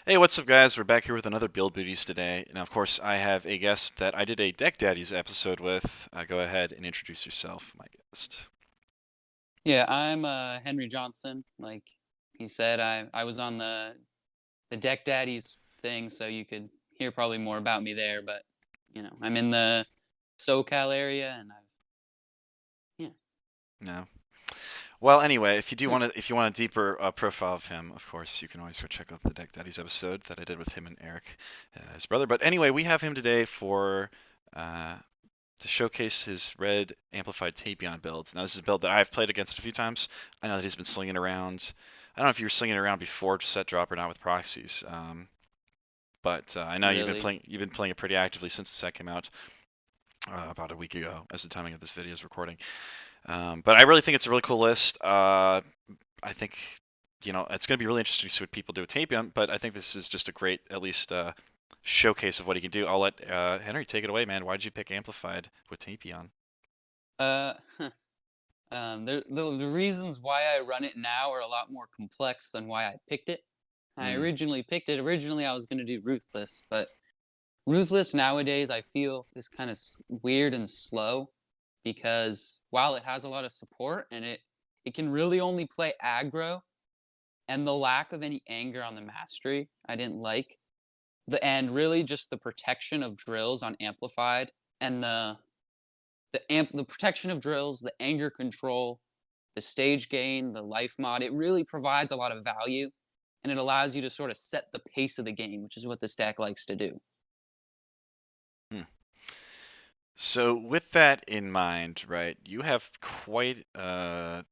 Hey, what's up, guys? We're back here with another Build BeautieZ today. Now, of course, I have a guest that I did a Deck Daddies episode with. Go ahead and introduce yourself, my guest. Yeah, I'm Henry Johnson. Like he said, I was on the Deck Daddies thing, so you could hear probably more about me there. But I'm in the SoCal area, and yeah. No. Well, anyway, if you want a deeper profile of him, of course, you can always go check out the Deck Daddies episode that I did with him and Eric, his brother. But anyway, we have him today for uh, to showcase his Red Amplified Tapion build. Now, this is a build that I've played against a few times. I know that he's been slinging around. I don't know if you were slinging it around before set drop or not with proxies. But I know Really. you've been playing it pretty actively since the set came out about a week ago, as the timing of this video is recording. But I really think it's a really cool list. I think it's going to be really interesting to see what people do with Tapion, but I think this is just a great, at least, showcase of what he can do. I'll let Henry take it away, man. Why did you pick Amplified with Tapion? Uh, the reasons why I run it now are a lot more complex than why I picked it. I Mm, originally picked it. Originally, I was going to do Ruthless, but Ruthless nowadays I feel is kind of weird and slow because while it has a lot of support and it can really only play aggro, and the lack of any anger on the mastery I didn't like. And really just the protection of drills on amplified, and the protection of drills, the anger control, the stage gain, the life mod, it really provides a lot of value, and it allows you to sort of set the pace of the game, which is what this deck likes to do. hmm. So with that in mind, right, you have quite a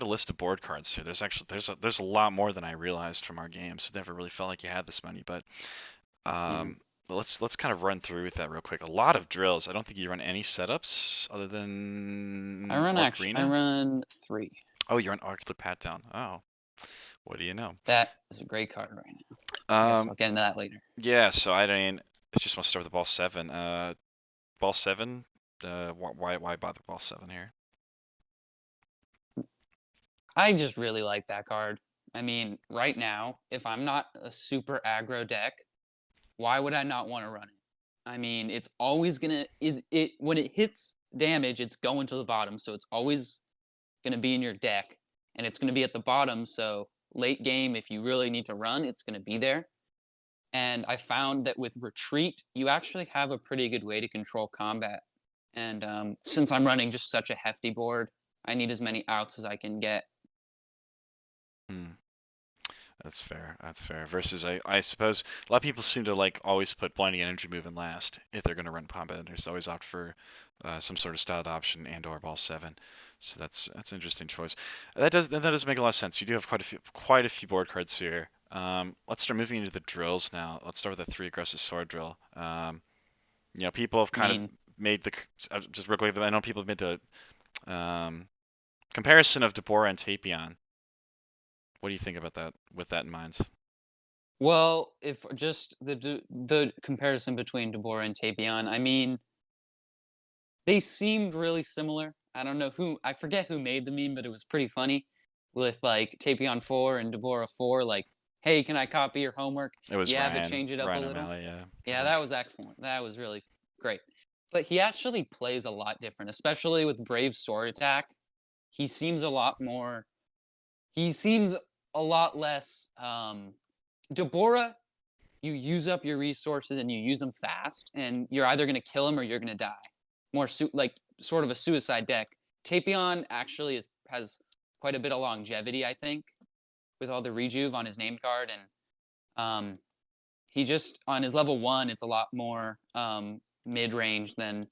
list of board cards here. There's a lot more than I realized from our games. Never really felt like you had this many, but Mhm. Um, let's kind of run through with that real quick. A lot of drills. I don't think you run any setups other than I Orcrina. run 3. Oh, you're on Arc the Pat Down. Oh, what do you know? That is a great card right now. I guess Um, I'll get into that later. yeah. So I mean, I just want to start with the ball seven. Ball seven. Why bother ball seven here? I just really like that card. I mean, right now, if I'm not a super aggro deck, why would I not want to run it? I mean, it's always gonna it when it hits damage, it's going to the bottom, so it's always gonna be in your deck, and it's gonna be at the bottom. So late game, if you really need to run, it's gonna be there. And I found that with retreat, you actually have a pretty good way to control combat. And since I'm running just such a hefty board, I need as many outs as I can get. Hmm. That's fair. That's fair. Versus, I suppose a lot of people seem to like always put blinding energy move in last if they're going to run combat. There's always opt for some sort of styled option and or ball seven. So that's an interesting choice. That does make a lot of sense. You do have quite a few board cards here. Let's start moving into the drills now. Let's start with the three aggressive sword drill. People have I kind of mean, made the just real quick. I know people have made the um, comparison of Deborah and Tapion. What do you think about that with that in mind? well, if just the comparison between Deborah and Tapion, I mean, they seemed really similar. I don't know who, I forget who made the meme, but it was pretty funny with like Tapion 4 and Deborah 4, like, hey, can I copy your homework? It was Yeah, but change it up a Ryan little. O'Malley, yeah, I Yeah, that think. was excellent. That was really great. But he actually plays a lot different, especially with Brave Sword Attack. He seems a lot more, he seems a lot less, Deborah, you use up your resources and you use them fast, and you're either going to kill him or you're going to die. Like sort of a suicide deck. Tapion actually has quite a bit of longevity, I think, with all the rejuve on his name card, and he just on his level 1, it's a lot more mid range than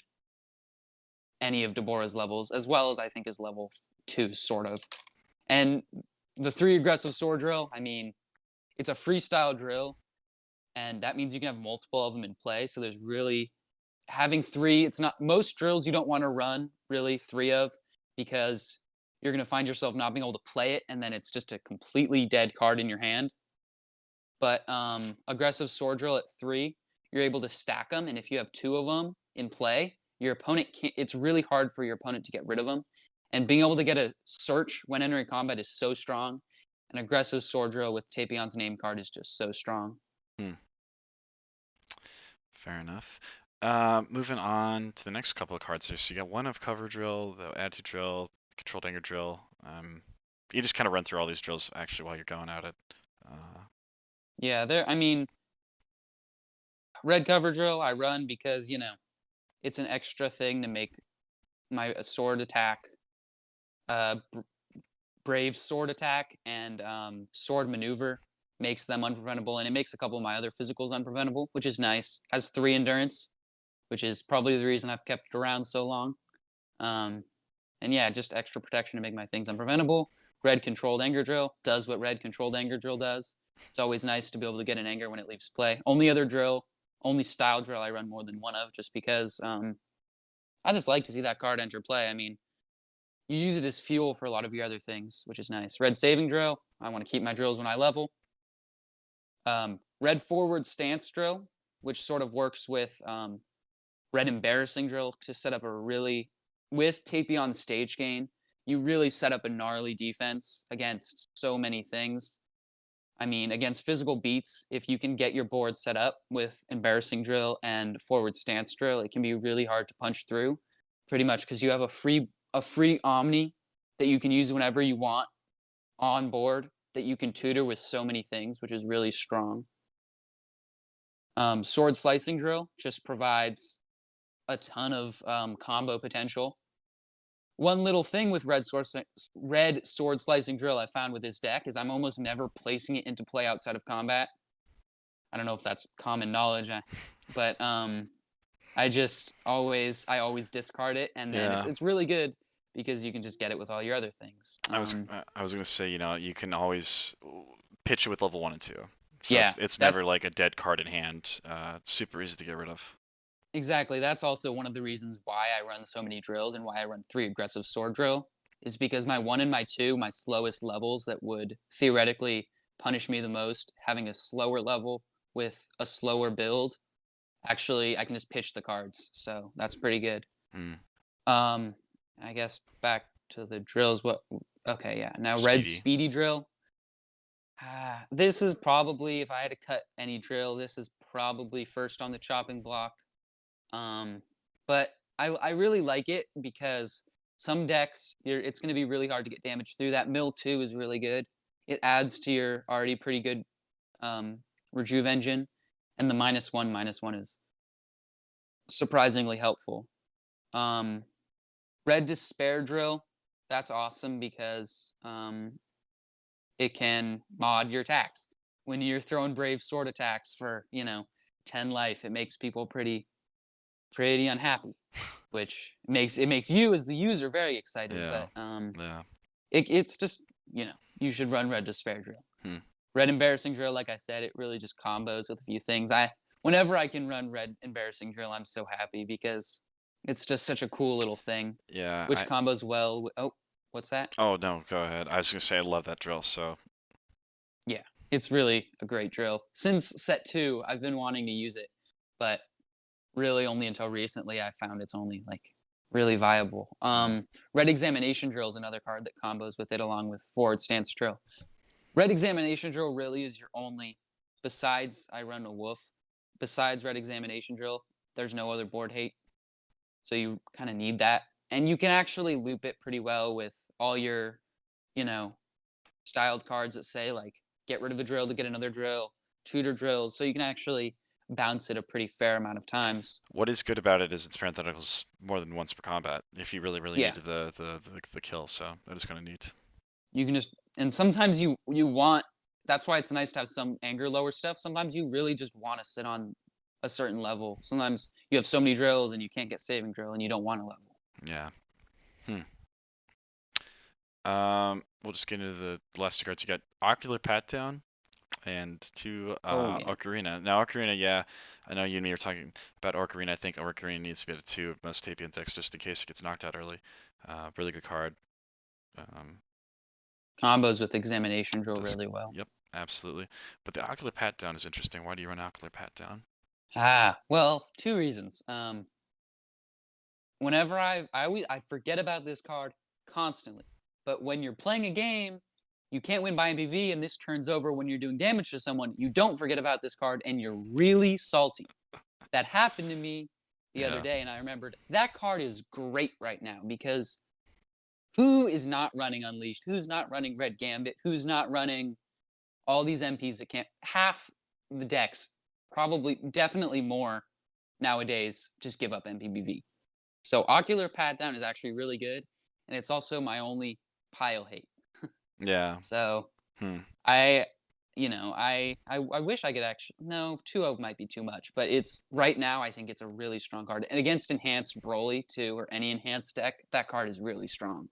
any of Deborah's levels, as well as I think his level 2, sort of. And the 3 aggressive sword drill, I mean, it's a freestyle drill, and that means you can have multiple of them in play. So there's really having 3. It's not most drills you don't want to run really 3 of, because you're going to find yourself not being able to play it, and then it's just a completely dead card in your hand. But aggressive sword drill at 3, you're able to stack them, and if you have 2 of them in play, your opponent can't. It's really hard for your opponent to get rid of them. And being able to get a search when entering combat is so strong. An aggressive sword drill with Tapion's name card is just so strong. Hmm. Fair enough. Moving on to the next couple of cards here. So you got one of Cover Drill, the Attitude Drill, Controlled Anger Drill. You just kind of run through all these drills actually while you're going at it. Uh, Yeah, I mean, red cover drill I run because, it's an extra thing to make my sword attack, uh, brave sword attack and sword maneuver makes them unpreventable, and it makes a couple of my other physicals unpreventable, which is nice. Has 3 endurance, which is probably the reason I've kept it around so long. Um, and yeah, just extra protection to make my things unpreventable. Red controlled anger drill does what red controlled anger drill does. It's always nice to be able to get an anger when it leaves play. Only style drill I run more than one of, just because I just like to see that card enter play. I mean, you use it as fuel for a lot of your other things, which is nice. Red saving drill. I want to keep my drills when I level. Red forward stance drill, which sort of works with red embarrassing drill to set up a really, with Tapion stage gain, you really set up a gnarly defense against so many things. I mean, against physical beats, if you can get your board set up with embarrassing drill and forward stance drill, it can be really hard to punch through, pretty much because you have a free omni that you can use whenever you want on board that you can tutor with so many things, which is really strong. Sword slicing drill just provides a ton of combo potential. One little thing with red sword slicing drill I found with this deck is I'm almost never placing it into play outside of combat. I don't know if that's common knowledge, but I always discard it, and then it's yeah, it's really good because you can just get it with all your other things. I was gonna say, you can always pitch it with level 1 and 2, so Yeah, it's never that's like a dead card in hand. Super easy to get rid of. exactly. That's also one of the reasons why I run so many drills and why I run 3 aggressive sword drill is because my 1 and my 2, my slowest levels that would theoretically punish me the most, having a slower level with a slower build, actually I can just pitch the cards. So that's pretty good. Hmm. Um I guess back to the drills. Okay, yeah. Now red Speedy. speedy drill. This is probably, if I had to cut any drill, this is probably first on the chopping block. Um, but I really like it because some decks it's going to be really hard to get damage through. That mill 2 is really good. It adds to your already pretty good um, rejuve engine, and the -1/-1 is surprisingly helpful. Um, red despair drill, that's awesome because it can mod your attacks. When you're throwing brave sword attacks for 10 life, it makes people pretty unhappy, which makes you as the user very excited. Yeah, But yeah. it's just you should run red despair drill, Hmm. red embarrassing drill. Like I said, it really just combos with a few things. Whenever I can run red embarrassing drill, I'm so happy because it's just such a cool little thing, Yeah, which combos well. Oh, what's that? oh no, go ahead. I was gonna say I love that drill, so Yeah, it's really a great drill. Since set 2, I've been wanting to use it, but really only until recently I found it's only like really viable. yeah. Red examination drill is another card that combos with it along with forward stance drill. Red examination drill really is your only, besides I run a wolf, besides red examination drill, there's no other board hate. So you kind of need that. And you can actually loop it pretty well with all your, you know, styled cards that say like get rid of a drill to get another drill, tutor drills. So you can actually bounce it a pretty fair amount of times. What is good about it is it's parentheticals more than once per combat if you really, really Yeah, need the kill, so that is kind of neat. you can just, and sometimes you want, that's why it's nice to have some anger lower stuff. Sometimes you really just want to sit on a certain level. Sometimes you have so many drills and you can't get saving drill and you don't want to level. Yeah. Hmm. We'll just get into the last two cards. You got Ocular Pat Down and two Oh yeah. Ocarina. Now Ocarina, yeah, I know you and me are talking about Ocarina. I think Ocarina needs to be at a 2 of most Tapion decks just in case it gets knocked out early. Really good card. Um, Combos with examination drill does really well. Yep, absolutely. But the Ocular Pat Down is interesting. Why do you run Ocular Pat Down? Well, 2 reasons. Whenever I forget about this card constantly. But when you're playing a game you can't win by MPV, and this turns over when you're doing damage to someone, you don't forget about this card, and you're really salty. That happened to me the other Yeah. day, and I remembered that card is great right now because who is not running Unleashed? Who's not running Red Gambit? Who's not running all these MPs that can't? Half the decks, probably, definitely more nowadays, just give up MPBV. So Ocular Pat Down is actually really good, and it's also my only pile hate. Yeah. So Hmm. I, I wish I could actually. No, 2-0 might be too much, but it's right now. I think it's a really strong card, and against enhanced Broly too, or any enhanced deck, that card is really strong.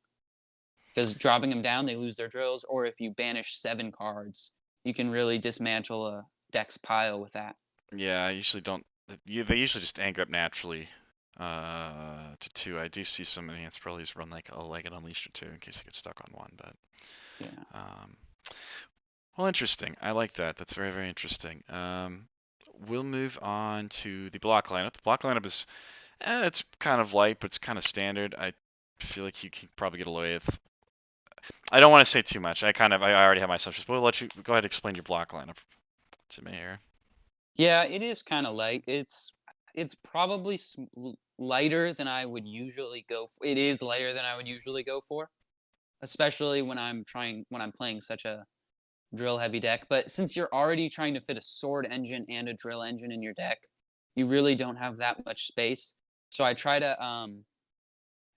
Because dropping them down, they lose their drills, or if you banish 7 cards, you can really dismantle a deck's pile with that. Yeah, I usually don't. They usually just anger up naturally. To 2. I do see some enhanced Broly's run like an Unleashed or 2 in case I get stuck on one, but Yeah. um, well, interesting. I like that. That's very, very interesting. We'll move on to the block lineup. The block lineup is, it's kind of light, but it's kind of standard. I feel like you can probably get away with. I don't want to say too much. I already have my assumptions, but we'll let you go ahead and explain your block lineup to me here. Yeah, it is kind of light. It's probably lighter than I would usually go for. It is lighter than I would usually go for, especially when I'm playing such a drill heavy deck. But since you're already trying to fit a sword engine and a drill engine in your deck, you really don't have that much space. So I try to I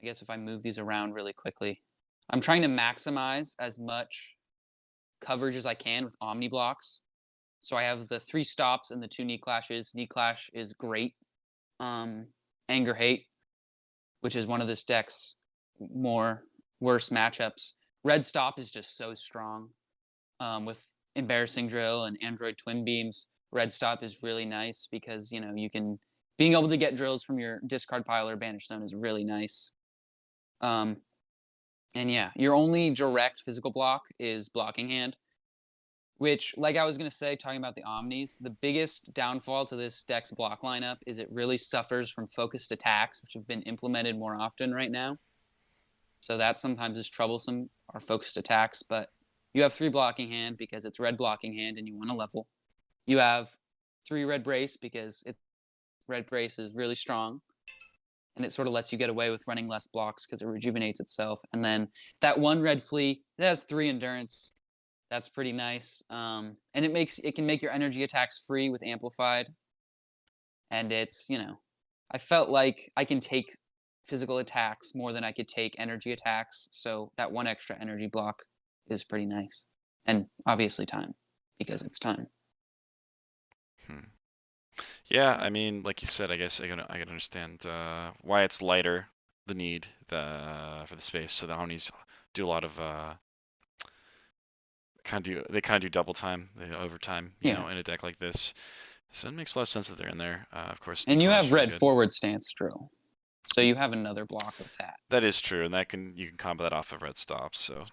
guess if I move these around really quickly, I'm trying to maximize as much coverage as I can with Omni blocks. So I have the 3 stops and the 2 knee clashes. Knee clash is great. Um, Anger hate, which is one of this deck's more worse matchups. Red stop is just so strong. With embarrassing drill and android twin beams, red stop is really nice because you can being able to get drills from your discard pile or banish zone is really nice. Um, and yeah, your only direct physical block is blocking hand, which, like I was going to say, talking about the Omnis, the biggest downfall to this deck's block lineup is it really suffers from focused attacks, which have been implemented more often right now. So that sometimes is troublesome, our focused attacks, but you have 3 blocking hand because it's red blocking hand and you want to level. You have 3 red brace because red brace is really strong and it sort of lets you get away with running less blocks because it rejuvenates itself. And then that 1 red flea, it has 3 endurance. That's pretty nice. And it can make your energy attacks free with amplified. And I felt like I can take physical attacks more than I could take energy attacks. So that 1 extra energy block is pretty nice. And obviously time, because it's time. Hmm. Yeah, I mean, like you said, I guess I can understand why it's lighter, the need for the space. So the Omnis do a lot of they kind of do double time, overtime, Yeah. in a deck like this. So it makes a lot of sense that they're in there. Of course, the And you clash have is really red good. forward stance drill. So you have another block with that. That is true, and you can combo that off of red stops, so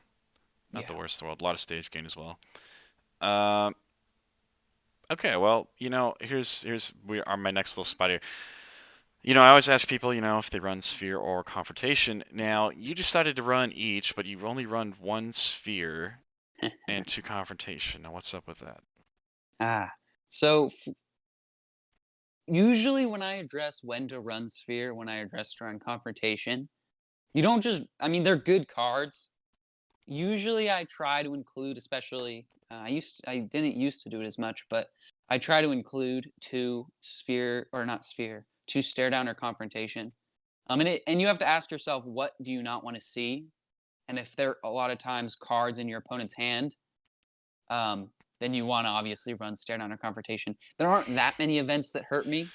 not the Yeah. worst in the world. A lot of stage gain as well. Um, okay, well, here's we are my next little spot here. I always ask people, if they run sphere or confrontation. Now, you decided to run each, but you only run 1 sphere and 2 confrontation. Now, what's up with that? Ah. So usually when I address when to run sphere, when I address to run confrontation, you don't just I mean they're good cards. Usually I try to include, especially I didn't used to do it as much, but I try to include 2 sphere or not sphere, 2 stare down or confrontation. And you have to ask yourself, what do you not want to see? And if there are a lot of times cards in your opponent's hand, um, then you want to obviously run stare down or confrontation. There aren't that many events that hurt me.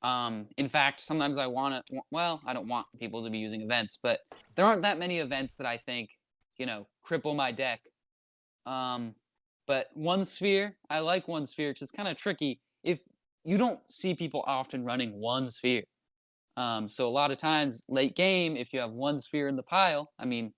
In fact, sometimes I want to. Well, I don't want people to be using events, but there aren't that many events that I think cripple my deck. Um, but 1 sphere, I like 1 sphere because it's kind of tricky. If you don't see people often running 1 sphere, so a lot of times late game, if you have 1 sphere in the pile, I mean,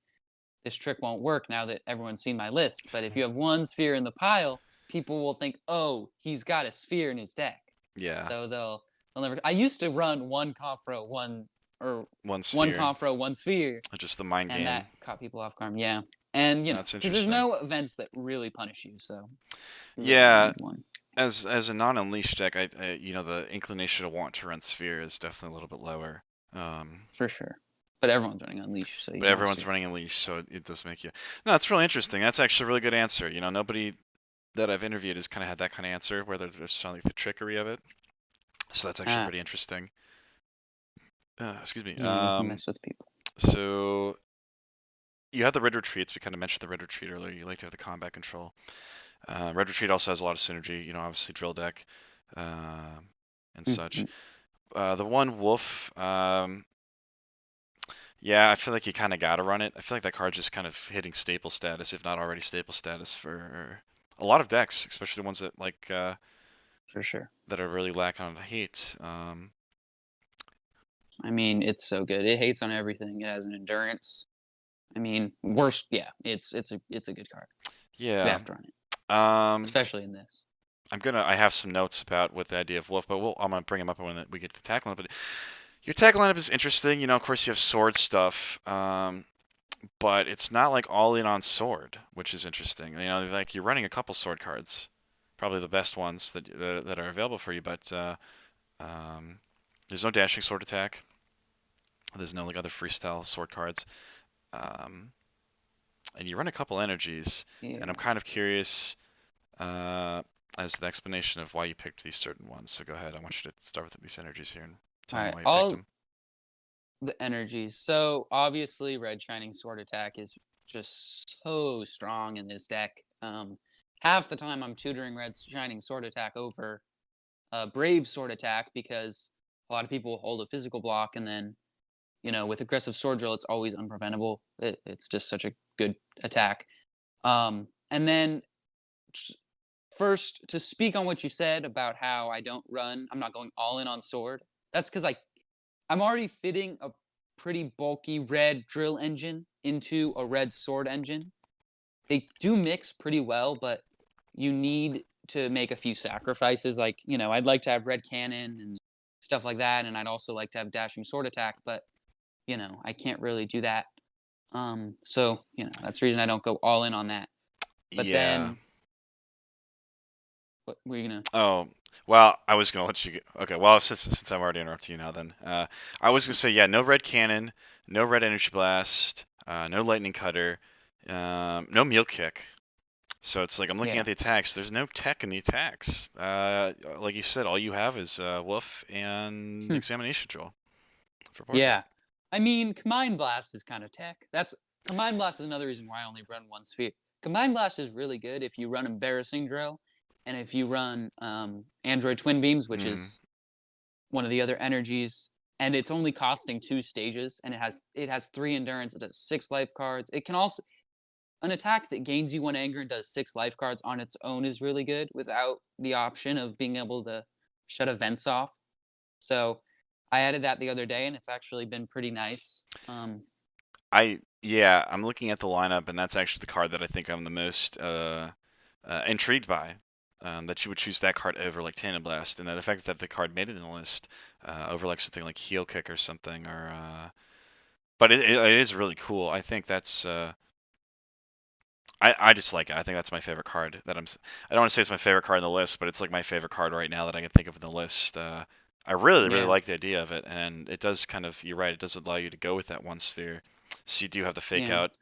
this trick won't work now that everyone's seen my list. But if you have 1 sphere in the pile, people will think, oh, he's got a sphere in his deck. Yeah, So they'll never. I used to run 1 Confro, 1 or 1 1 sphere, Confro, 1 sphere, just the mind and that game. caught people off guard. Yeah. And That's because there's interesting. no events that really punish you, so you really don't Yeah, need one as a non-unleashed deck, the inclination to want to run Sphere is definitely a little bit lower. Um, for sure. But everyone's running Unleash, so but you want everyone's Sphere. running Unleashed, so it does make you. No, it's really interesting. That's actually a really good answer. Nobody that I've interviewed has kind of had that kind of answer, where there's just like the trickery of it. So that's actually Ah, pretty interesting. Excuse me. yeah, you can mess with people. So you have the Red Retreats. We kind of mentioned the Red Retreat earlier. You like to have the combat control. Red Retreat also has a lot of synergy. Obviously drill deck, and such. Mhm. The one Wolf. Yeah, I feel like you kind of gotta run it. I feel like that card's just kind of hitting staple status, if not already staple status for a lot of decks, especially the ones that For sure. that are really lack on hate. I mean, it's so good. It hates on everything. It has an endurance. I mean, worst, yeah, it's a good card. You Yeah. have to run it, Um, especially in this. I have some notes about with the idea of Wolf, but I'm gonna bring them up when we get to the tackle. But your tackle lineup is interesting. Of course you have sword stuff. But it's not like all in on sword, which is interesting. Like you're running a couple sword cards, probably the best ones that are available for you. But um, there's no dashing sword attack. There's no like other freestyle sword cards. Um, and you run a couple energies, and I'm Yeah. kind of curious as to the explanation of why you picked these certain ones. So go ahead. I want you to start with these energies here and All tell me right. why you picked All them. the energies. So obviously, Red Shining Sword attack is just so strong in this deck. Half the time I'm tutoring Red Shining Sword attack over Brave Sword attack because a lot of people hold a physical block, and then with aggressive sword drill, it's always unpreventable. It's just such a good attack. And then first to speak on what you said about how I'm not going all in on sword. That's because I'm already fitting a pretty bulky red drill engine into a red sword engine. They do mix pretty well, but you need to make a few sacrifices. Like, I'd like to have red cannon and stuff like that, and I'd also like to have dashing sword attack, but I can't really do that. So, that's the reason I don't go all in on that. But Yeah. then what were you gonna Oh, well, I was gonna let you get. Okay, well, since I'm already interrupting you now, then I was gonna say, yeah, no red cannon, no red energy blast, no lightning cutter, no meal kick. So it's like I'm looking at yeah. the attacks. There's no tech in the attacks. Like you said, all you have is Wolf and Hmm. examination drill for portrait. Yeah. I mean, Combined Blast is kind of tech. That's Combined Blast is another reason why I only run one sphere. Combined Blast is really good if you run Embarrassing Drill, and if you run Android Twin Beams, which Mm, is one of the other energies, and it's only costing 2 stages, and it has 3 endurance. It does 6 life cards. It can also an attack that gains you 1 anger and does 6 life cards on its own is really good without the option of being able to shut events off. So I added that the other day, and it's actually been pretty nice. yeah, I'm looking at the lineup, and that's actually the card that I think I'm the most intrigued by. That you would choose that card over like Tandem Blast, and the fact that the card made it in the list over like something like Heel Kick or something, or but it is really cool. I think that's I just like it. I think that's my favorite card. I don't want to say it's my favorite card in the list, but it's like my favorite card right now that I can think of in the list. I really Yeah, like the idea of it, and it does kind of. You're right. It does allow you to go with that one sphere. So you do have yeah.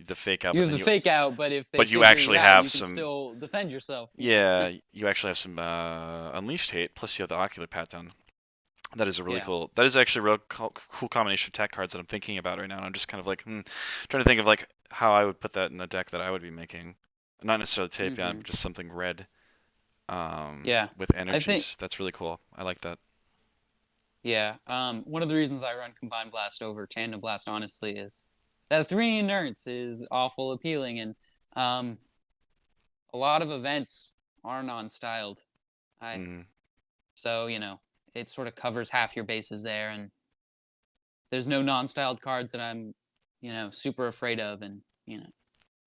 the fake out, You but have then the fake out, but if they but you figure you actually out, have you can some. still defend yourself. Yeah, you actually have some unleashed hate. Plus you have the ocular pat down. That is a really Yeah. cool. That is actually a real cool combination of tech cards that I'm thinking about right now. And I'm just kind of like, trying to think of like how I would put that in the deck that I would be making. Not necessarily Tapion, Hmm. but just something red, Yeah. with I think. energies. That's really cool. I like that. Yeah. One of the reasons I run Combined Blast over Tandem Blast, honestly, is that 3 endurance is awful appealing, and um, a lot of events are non-styled. I Mm, So it sort of covers half your bases there, and there's no non-styled cards that I'm super afraid of, and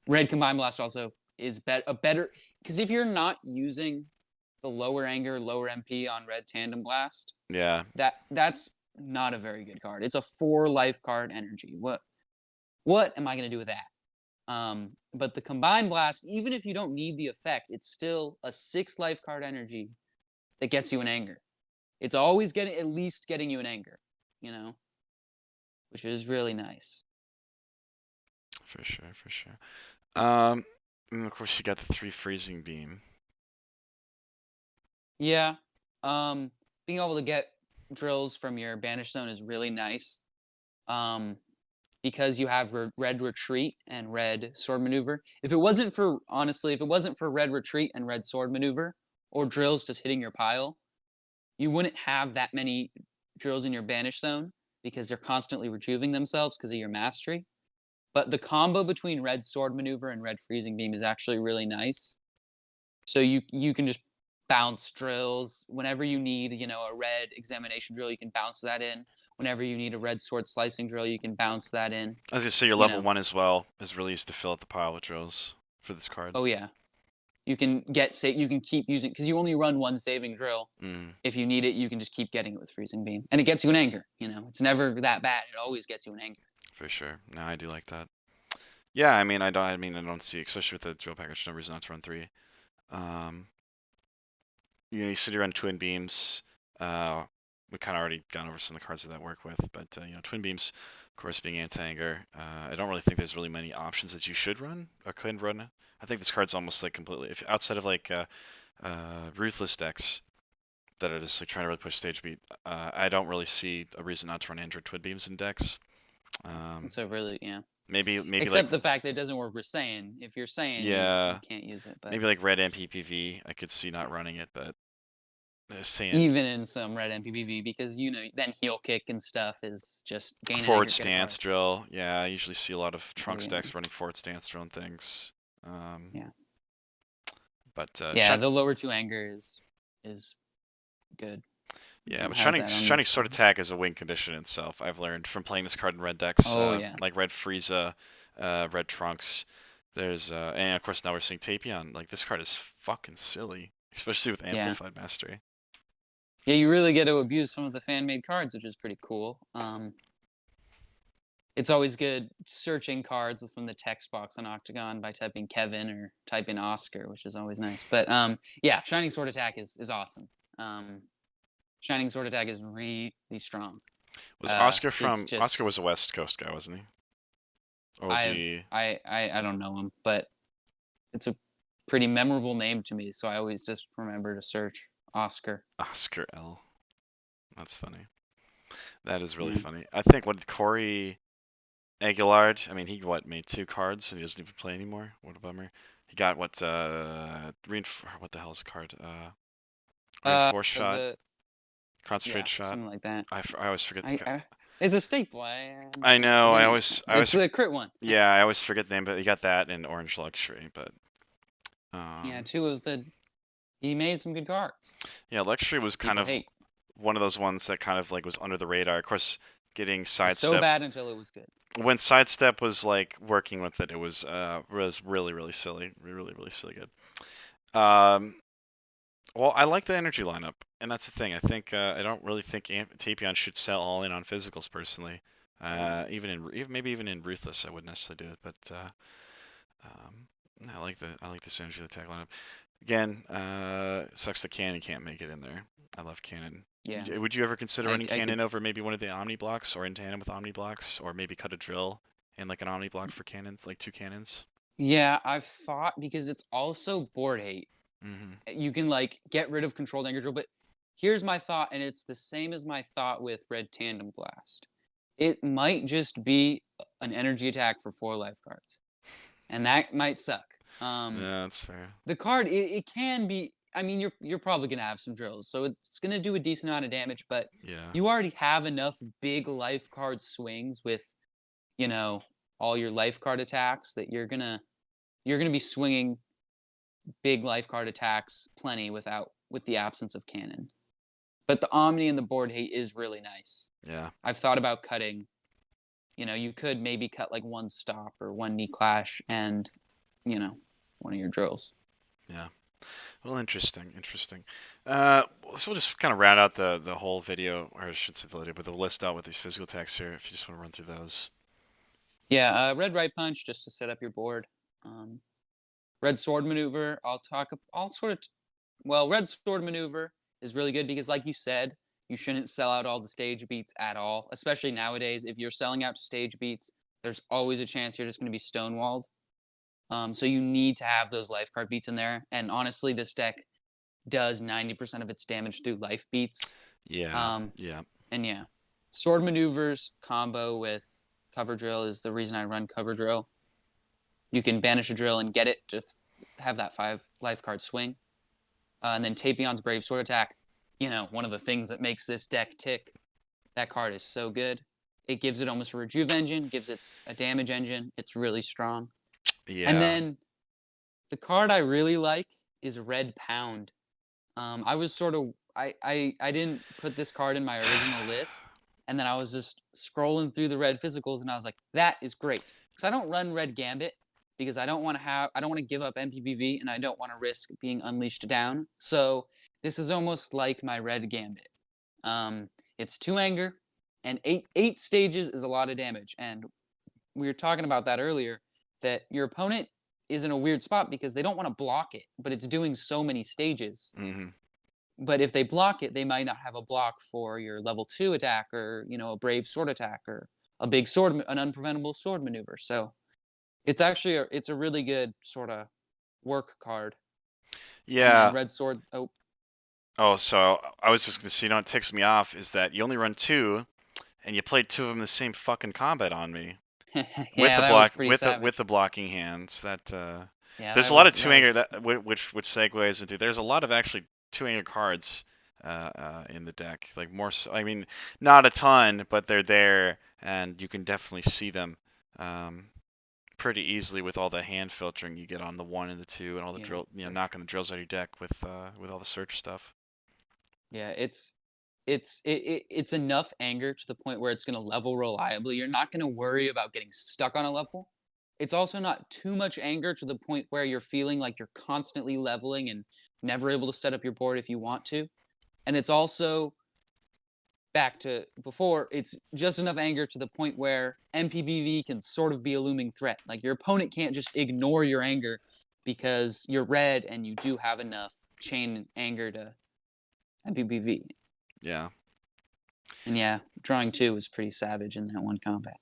Red Combined Blast also is a better because if you're not using the lower anger, lower MP on Red Tandem Blast, yeah, that's not a very good card. It's a 4 life card energy. What am I gonna do with that? But the combined blast, even if you don't need the effect, it's still a 6 life card energy that gets you an anger. It's always getting at least getting you an anger, you know, which is really nice. For sure, for sure. And of course you got the 3 freezing beam. Yeah. Um, Being able to get drills from your banish zone is really nice. Um, because you have red retreat and red sword maneuver. If it wasn't for honestly, if it wasn't for red retreat and red sword maneuver or drills just hitting your pile, you wouldn't have that many drills in your banish zone because they're constantly rejuvening themselves because of your mastery. But the combo between red sword maneuver and red freezing beam is actually really nice. So you can just bounce drills whenever you need, you know, a red examination drill, you can bounce that in. Whenever you need a red sword slicing drill, you can bounce that in. I was gonna say your You level know, 1 as well is released to fill out the pile with drills for this card. oh yeah, you can you can keep using because you only run one saving drill. Mm, If you need it, you can just keep getting it with freezing beam, and it gets you an anger. You know, it's never that bad. It always gets you an anger. for sure. No, I do like that. Yeah, I mean, I don't see, especially with the drill package numbers not to run 3. Um, you said you run twin beams. We kind of already gone over some of the cards that work with, but twin beams, of course, being anti-anger. I don't really think there's really many options that you should run or could run. I think this card's almost like completely, if outside of like ruthless decks that are just like trying to really push stage beat, I don't really see a reason not to run Android twin beams in decks. So really, yeah. Maybe like Except the fact that it doesn't work with Saiyan. If you're Saiyan, you yeah, can't use it. But maybe like Red MPPV. I could see not running it, but saying even in some red MPPV, because you know, then heel kick and stuff is just gain an forward anger, get a stance card. drill. Yeah, I usually see a lot of Oh trunk yeah, decks running forward stance drill and things. Um, yeah, but yeah. The lower two anger is good. You yeah, can but have Shining that on Shining most Sword cards. Attack is a win condition itself. I've learned from playing this card in red decks, Oh yeah, like Red Frieza, Red Trunks. There's and of course now we're seeing Tapion. Like this card is fucking silly, especially with yeah, Amplified Mastery. yeah. You really get to abuse some of the fan made cards, which is pretty cool. It's always good searching cards from the text box on Octagon by typing Kevin or typing Oscar, which is always nice. But yeah, Shining Sword Attack is awesome. Um, Shining Sword Attack is really strong. Was Oscar It's from Oscar just was a West Coast guy, wasn't he? Or was he I don't know him, but it's a pretty memorable name to me, so I always just remember to search Oscar. Oscar L? That's funny. That is really Yeah. funny. I think what Corey Aguilard, I mean, he made 2 cards and he doesn't even play anymore. What a bummer. He got what the hell is the card? Reinforced shot, The concentrated yeah, shot. something like that. I always forget. I it's a staple. I know. The name. It's I always the crit one. yeah, I always forget the name, but he got that in Orange Luxury. But Yeah, um, two of the he made some good cards. yeah, Luxury was kind People of hate. one of those ones that kind of like was under the radar. Of course, getting It was so sidestep bad until it was good. when sidestep was like working with it, it was really silly, really silly good. Well, I like the energy lineup, and that's the thing. I think I don't really think Tapion should sell all in on physicals personally. Maybe even in Ruthless, I wouldn't necessarily do it, but I like this energy of the tag lineup. Again, it sucks that Cannon can't make it in there. I love Cannon. Yeah, Would you ever consider running I Cannon could. over maybe one of the Omni blocks or in tandem with Omni blocks, or maybe cut a drill and like an Omni block for cannons, like 2 cannons? Yeah, I've thought because it's also board hate. Mm-hmm. You can like get rid of controlled anger drill, but here's my thought, and it's the same as my thought with Red Tandem Blast. It might just be an energy attack for 4 life cards, and that might suck. Yeah, that's fair. The card it can be. I mean, you're probably gonna have some drills, so it's gonna do a decent amount of damage. But Yeah. you already have enough big life card swings with, you know, all your life card attacks that you're gonna be swinging big life card attacks plenty with the absence of cannon. But the Omni and the board hate is really nice. Yeah. I've thought about cutting. You know, you could maybe cut like one stop or one knee clash and, you know, one of your drills. Yeah. Well, interesting. So we'll just kind of round out the whole video, or I should say the video, but the list out with these physical attacks here. If you just want to run through those. Yeah, red right punch just to set up your board. Um, red sword maneuver. I'll sort of. Well, red sword maneuver is really good because, like you said, you shouldn't sell out all the stage beats at all. Especially nowadays, if you're selling out to stage beats, there's always a chance you're just going to be stonewalled. So you need to have those life card beats in there. And honestly, this deck does 90% of its damage through life beats. Yeah, Um, yeah, and yeah, sword maneuvers combo with cover drill is the reason I run cover drill. You can banish a drill and get it to have that 5 life card swing. And then Tapion's Brave Sword Attack, one of the things that makes this deck tick. That card is so good. It gives it almost a rejuve engine, gives it a damage engine. It's really strong. And yeah. then the card I really like is Red Pound. I was sort of I didn't put this card in my original list, and then I was just scrolling through the red physicals, and I was like, that is great because I don't run Red Gambit because I don't want to give up MPBV, and I don't want to risk being unleashed down. So this is almost like my Red Gambit. It's 2 anger, and eight stages is a lot of damage, and we were talking about that earlier. That your opponent is in a weird spot because they don't want to block it, but it's doing so many stages. Hmm. But if they block it, they might not have a block for your level 2 attack or, a brave sword attack or a big sword, an unpreventable sword maneuver. So it's a really good sort of work card. And then Yeah. red sword. Oh, Oh, so I was just gonna say, what ticks me off is that you only run two, and you played two of them in the same fucking combat on me with yeah, the that was block pretty with savage. the blocking hands. That Yeah, there's a lot of that two anger was. that which segues into. There's a lot of actually two anger cards in the deck. Like more, so, I mean, not a ton, but they're there, and you can definitely see them. Um, Pretty easily with all the hand filtering you get on the one and the two and all the Yeah, drill, for sure. knocking the drills out of your deck with all the search stuff. Yeah, it's enough anger to the point where it's going to level reliably. You're not going to worry about getting stuck on a level. It's also not too much anger to the point where you're feeling like you're constantly leveling and never able to set up your board if you want to. And it's also back to before, it's just enough anger to the point where MPBV can sort of be a looming threat. Like your opponent can't just ignore your anger because you're red and you do have enough chain anger to MPBV. Yeah. And yeah, drawing 2 was pretty savage in that one combat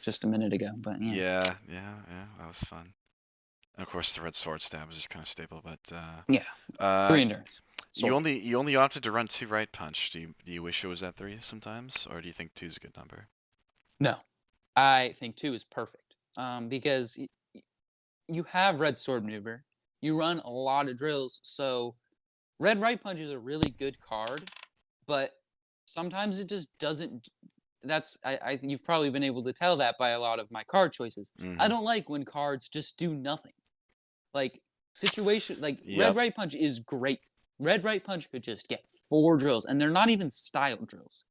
just a minute ago. But yeah, Yeah. That was fun. Of course, the red sword stab is just kind of stable, but yeah, uh, 3 endurance, you sword. only opted to run two right punch. Do you wish it was at three sometimes, or do you think two is a good number? No, I think 2 is perfect because you have red sword maneuver. You run a lot of drills, so red right punch is a really good card, but sometimes it just doesn't. That's I you've probably been able to tell that by a lot of my card choices. I Mm-hmm. don't like when cards just do nothing. Like situation like red Yep. right punch is great. Red right punch could just get 4 drills and they're not even style drills.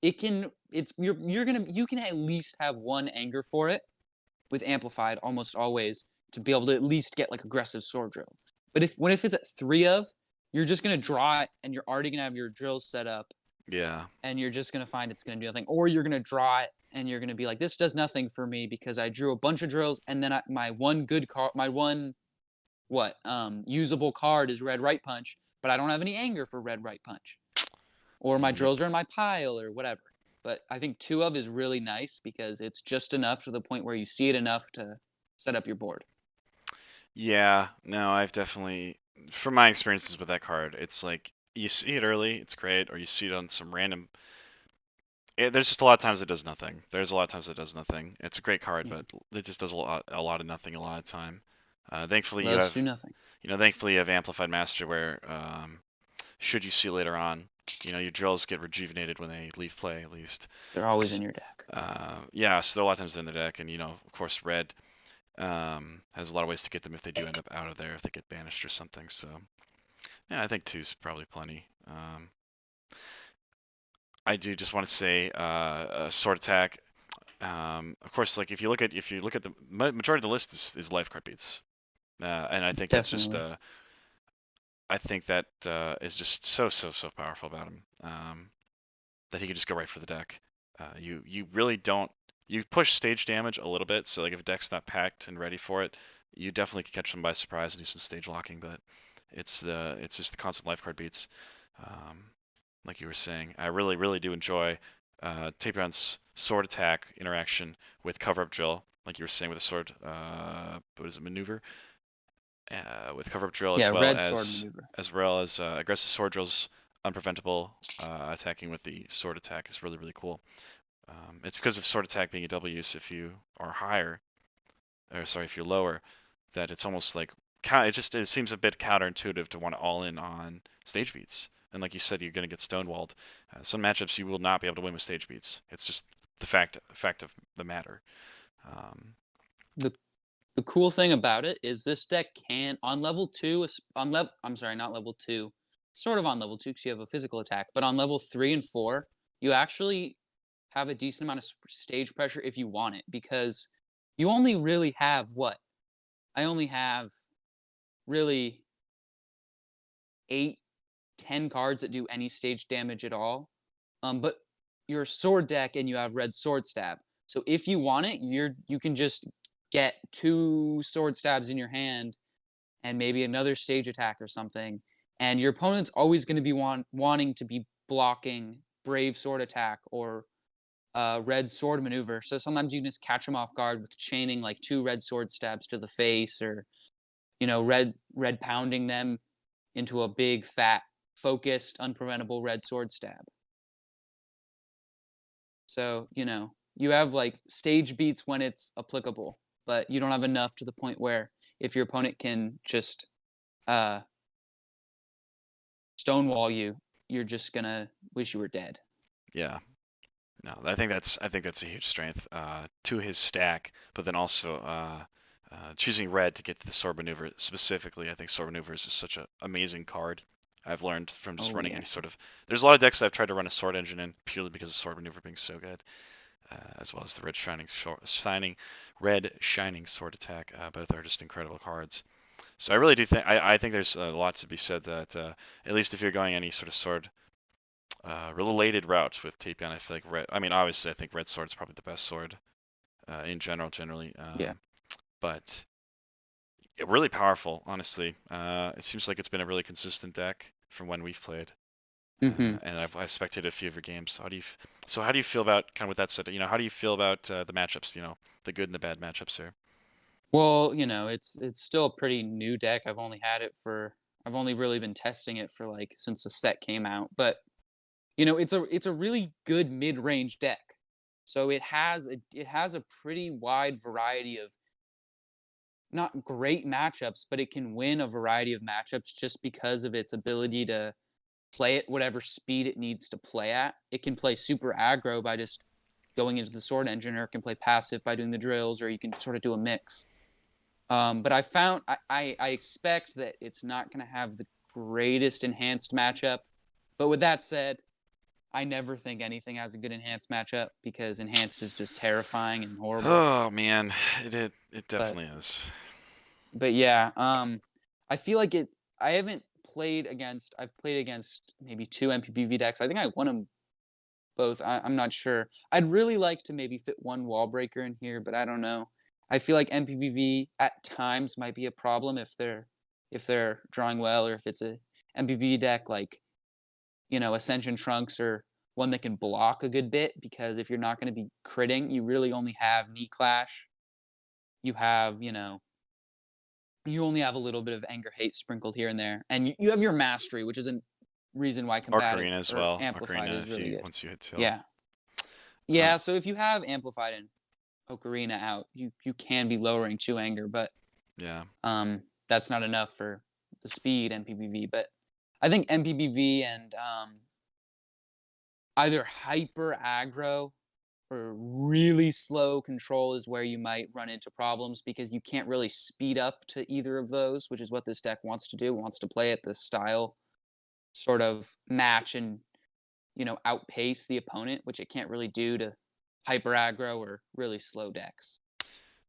It can it's you're gonna you can at least have 1 anger for it with amplified almost always to be able to at least get like aggressive sword drill. But if it's at 3 of, you're just gonna draw it and you're already gonna have your drills set up Yeah. and you're just gonna find it's gonna do nothing. Or you're gonna draw it and you're gonna be like, this does nothing for me because I drew a bunch of drills and then my one good card, my one usable card is red right punch, but I don't have any anger for red right punch, or my Yep. drills are in my pile or whatever. But I think 2 of is really nice because it's just enough to the point where you see it enough to set up your board. Yeah. No, I've definitely, from my experiences with that card, it's like you see it early, it's great, or you see it on some random. There's just a lot of times it does nothing. There's a lot of times it does nothing. It's a great card, Yeah, but it just does a lot of nothing a lot of time. Thankfully, you loves to have do nothing. thankfully you have Amplified Master where should you see later on, your drills get rejuvenated when they leave play at least. They're always in your deck. Yeah, so a lot of times they're in the deck, and of course red has a lot of ways to get them if they do end up out of there if they get banished or something. So yeah, I think two's probably plenty. I do just want to say sword attack. Of course, like if you look at the majority of the list is life card beats, and I think that's just Definitely. I think that is just so powerful about him. That he could just go right for the deck. You really don't. You push stage damage a little bit, so like if a deck's not packed and ready for it, you definitely can catch them by surprise and do some stage locking. But it's just the constant life card beats. Um, like you were saying, I really do enjoy Tapion's sword attack interaction with cover up drill. Like you were saying with the sword, what is it, maneuver? With cover up drill Yeah, red sword maneuver. as well as aggressive sword drills, unpreventable attacking with the sword attack is really cool. It's because of sword attack being a double use if you are higher, or sorry, if you're lower, that it's almost like it seems a bit counterintuitive to want to all in on stage beats. And like you said, you're going to get stonewalled. Some matchups you will not be able to win with stage beats. It's just the fact of the matter. Um, The the cool thing about it is this deck can on level 2 on level I'm sorry, not level 2. Sort of on level 2 cuz you have a physical attack, but on level 3 and 4, you actually have a decent amount of stage pressure if you want it because you only really have what? I only have really 8, 10 cards that do any stage damage at all. But you're a sword deck and you have red sword stab. So if you want it, you can just get 2 sword stabs in your hand and maybe another stage attack or something. And your opponent's always going to be wanting to be blocking brave sword attack or red sword maneuver. So sometimes you just catch them off guard with chaining like 2 red sword stabs to the face, or red pounding them into a big fat focused unpreventable red sword stab. So, you have like stage beats when it's applicable, but you don't have enough to the point where if your opponent can just uh, stonewall you, you're just gonna wish you were dead. yeah, no, I think that's a huge strength to his stack, but then also choosing red to get to the sword maneuver specifically. I think sword maneuver is just such an amazing card. I've learned from just Oh running yeah. any sort of. There's a lot of decks that I've tried to run a sword engine in purely because of sword maneuver being so good, as well as the red shining sword attack. Both are just incredible cards. So I really do think I think there's a lot to be said that at least if you're going any sort of sword related route with Tapion, I feel like red. I mean, obviously, I think red sword is probably the best sword in generally. Yeah. But really powerful, honestly. It seems like it's been a really consistent deck from when we've played, Hmm. and I've spectated a few of your games. So how do you feel about kind of with that said? How do you feel about the matchups? The good and the bad matchups here. Well, it's still a pretty new deck. I've only really been testing it for like since the set came out, but it's a really good mid-range deck. So it has a pretty wide variety of not great matchups, but it can win a variety of matchups just because of its ability to play at whatever speed it needs to play at. It can play super aggro by just going into the sword engine, or it can play passive by doing the drills, or you can sort of do a mix. But I expect that it's not going to have the greatest enhanced matchup. But with that said, I never think anything has a good enhanced matchup because enhanced is just terrifying and horrible. Oh man, it But definitely is. but yeah, I feel like it. I haven't played against. I've played against maybe 2 MPPV decks. I think I won them both. I'm not sure. I'd really like to maybe fit one wall breaker in here, but I don't know. I feel like MPPV at times might be a problem if they're drawing well, or if it's a MPPV deck like Ascension Trunks, or one that can block a good bit. Because if you're not going to be critting, you really only have Knee Clash. You have you only have a little bit of anger hate sprinkled here and there, and you have your mastery, which is a reason why combative Ocarina as or well. amplified Ocarina is if really you good. once you hit tilt. Yeah. Uh, Yeah, so if you have amplified and ocarina out, you can be lowering 2 anger, but yeah. that's not enough for the speed MPPV. But I think MPPV and either hyper aggro or really slow control is where you might run into problems, because you can't really speed up to either of those, which is what this deck wants to do. It wants to play at the style sort of match and outpace the opponent, which it can't really do to hyper aggro or really slow decks.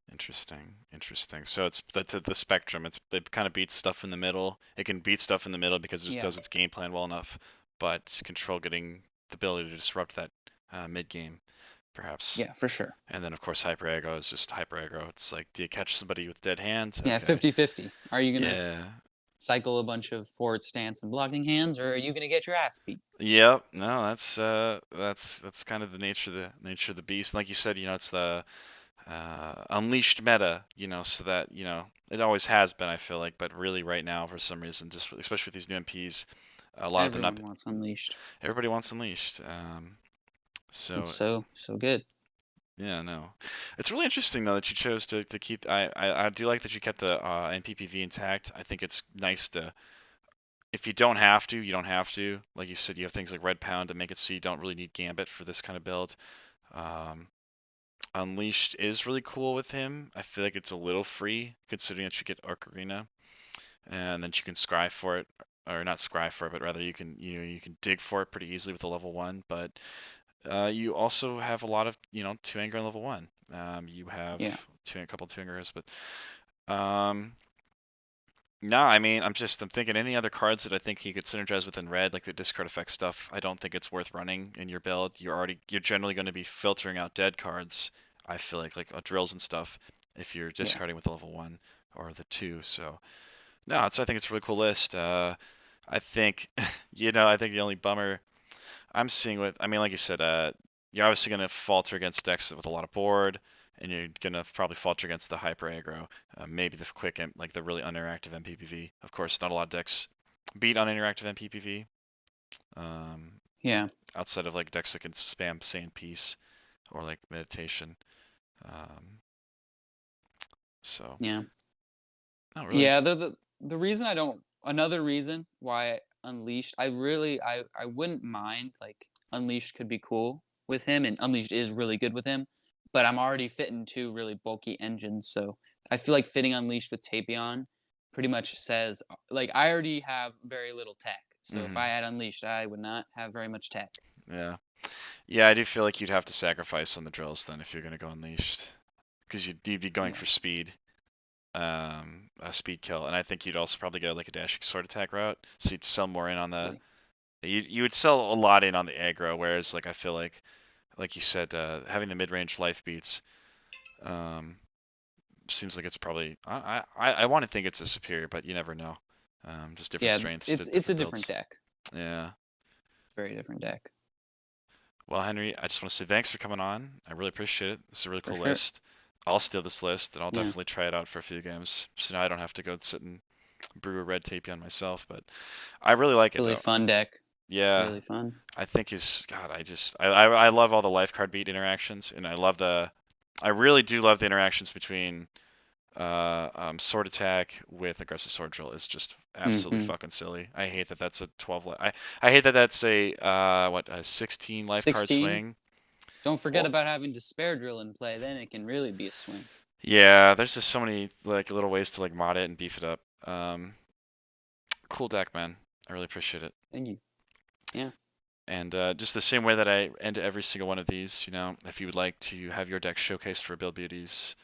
Interesting. So it's the spectrum. It kind of beats stuff in the middle. It can beat stuff in the middle because it just Yeah. does its game plan well enough, but control getting the ability to disrupt that mid game. perhaps. Yeah, for sure. And then of course hyper aggro is just hyper aggro. It's like, do you catch somebody with dead hands? Yeah, Okay. 50-50. Are you gonna Yeah. cycle a bunch of forward stance and blocking hands, or are you gonna get your ass beat? Yep. No, that's kind of the nature of the beast. And like you said, it's the unleashed meta, so that it always has been. I feel like, but really right now for some reason, just especially with these new MPs, a lot of the Everyone wants unleashed. everybody wants unleashed. It's So so good. yeah, no, it's really interesting though that you chose to keep. I do like that you kept the NPPV intact. I think it's nice to, if you don't have to, you don't have to. Like you said, you have things like Red Pound to make it so you don't really need Gambit for this kind of build. Um, Unleashed is really cool with him. I feel like it's a little free considering that you get Ocarina, and then you can scry for it, or not scry for it, but rather you can dig for it pretty easily with a level one. But you also have a lot of two anger on level one. You have Yeah, a couple two angers, but um, no, I mean I'm thinking any other cards that I think you could synergize with in red, like the discard effect stuff. I don't think it's worth running in your build. You're generally going to be filtering out dead cards. I feel like drills and stuff if you're yeah, discarding with the level one or the two. So no, I think it's a really cool list. I think I think the only bummer I'm seeing with, I mean, like you said, you're obviously going to falter against decks with a lot of board, and you're going to probably falter against the hyper aggro, maybe the quick, like the really uninteractive MPPV. Of course, not a lot of decks beat on interactive MPPV, um, yeah, outside of like decks that can spam Sand Piece or like Meditation. Um, so, yeah. not really. Yeah, the reason I don't another reason why Unleashed, I wouldn't mind, like, Unleashed could be cool with him, and Unleashed is really good with him, but I'm already fitting two really bulky engines, so I feel like fitting Unleashed with Tapion pretty much says, like, I already have very little tech, so if Hmm. I had Unleashed, I would not have very much tech. Yeah. Yeah, I do feel like you'd have to sacrifice on the drills then if you're going to go Unleashed, because you'd be going Yeah, for speed. A speed kill, and I think you'd also probably go like a dashing sword attack route, so you'd sell more in on the, probably. you would sell a lot in on the aggro, whereas like I feel like you said, having the mid range life beats, um, seems like it's probably, I want to think it's a superior, but you never know. Just different Yeah, strengths, it's a different different builds. deck. Yeah. Very different deck, Well, Henry, I just want to say thanks for coming on. I really appreciate it. It's a really for cool sure. list. I'll steal this list and I'll Yeah, definitely try it out for a few games. So now I don't have to go sit and brew a red Tapion myself, but I really like it really though. fun deck. It's Yeah, really fun. I think his God. I love all the life card beat interactions, and I really do love the interactions between sword attack with aggressive sword drill. Is just absolutely Hmm. fucking silly. I hate that that's a 12. I hate that that's a a 16 life card 16. swing. Don't forget Or about having Despair Drill in play. Then it can really be a swing. yeah, there's just so many like little ways to like mod it and beef it up. Cool deck, man. I really appreciate it. Thank you. Yeah, And just the same way that I end every single one of these, if you would like to have your deck showcased for Build BeautieZ,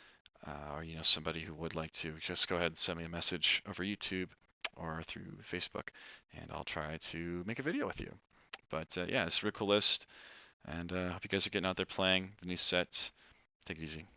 or somebody who would like to, just go ahead and send me a message over YouTube or through Facebook, and I'll try to make a video with you. But yeah, it's a really cool list, and hope you guys are getting out there playing the new set. Take it easy.